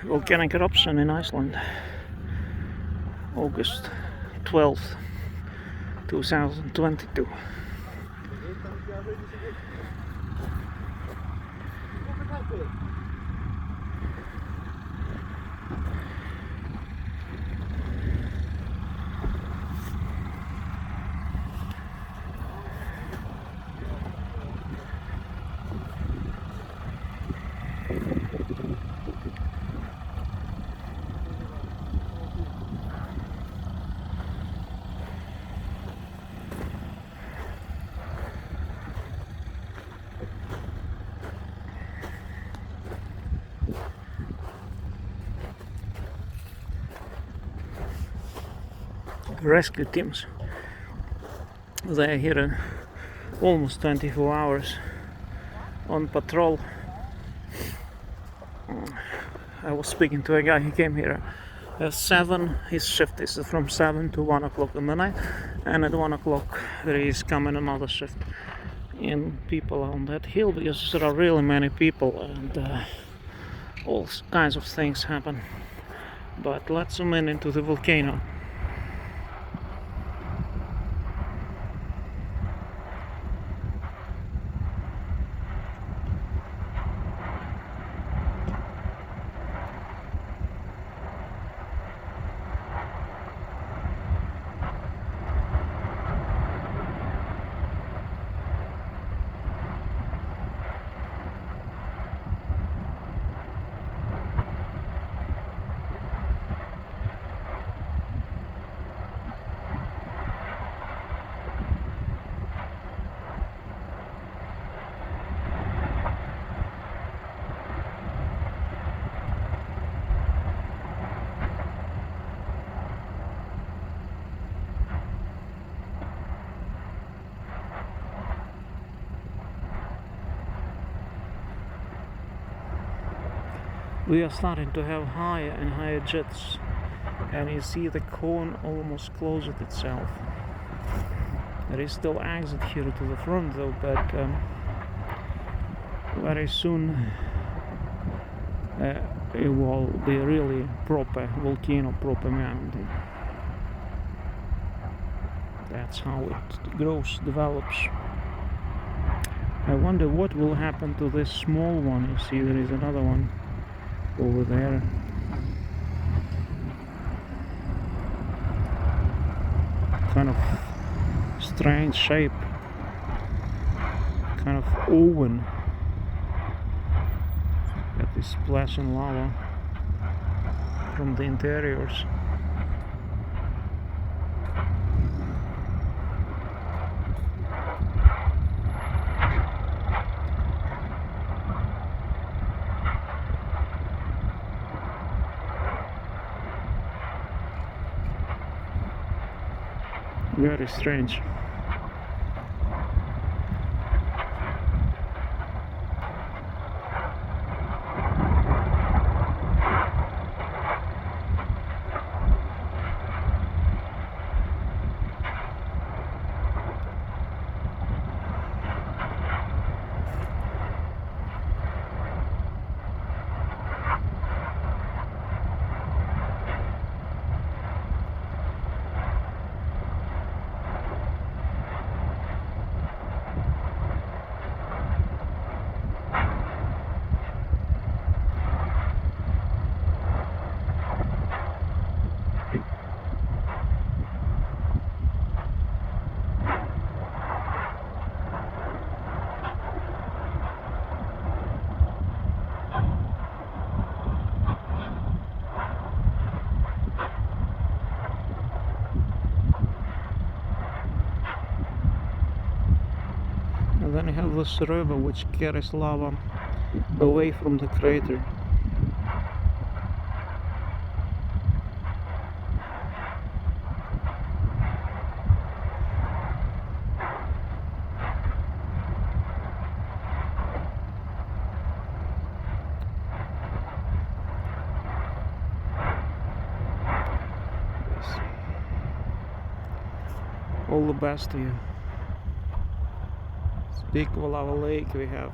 Volcanic Eruption in Iceland, August 12th, 2022. Rescue teams, they're here almost 24 hours on patrol. I was speaking to a guy, he came here at 7, his shift is from 7 to 1 o'clock in the night, and at 1 o'clock there is coming another shift. And people on that hill, because there are really many people and all kinds of things happen. But let's zoom in into the volcano. We are starting to have higher and higher jets, and you see the cone almost closed itself. There is still exit here to the front though, but very soon it will be really proper volcano, proper mountain. That's how it grows, develops. I wonder what will happen to this small one. You see there is another one over there. Kind of strange shape, kind of oven. Got this splashing lava from the interiors. Very strange. And then you have this river which carries lava away from the crater. All the best to you. Big lava lake we have.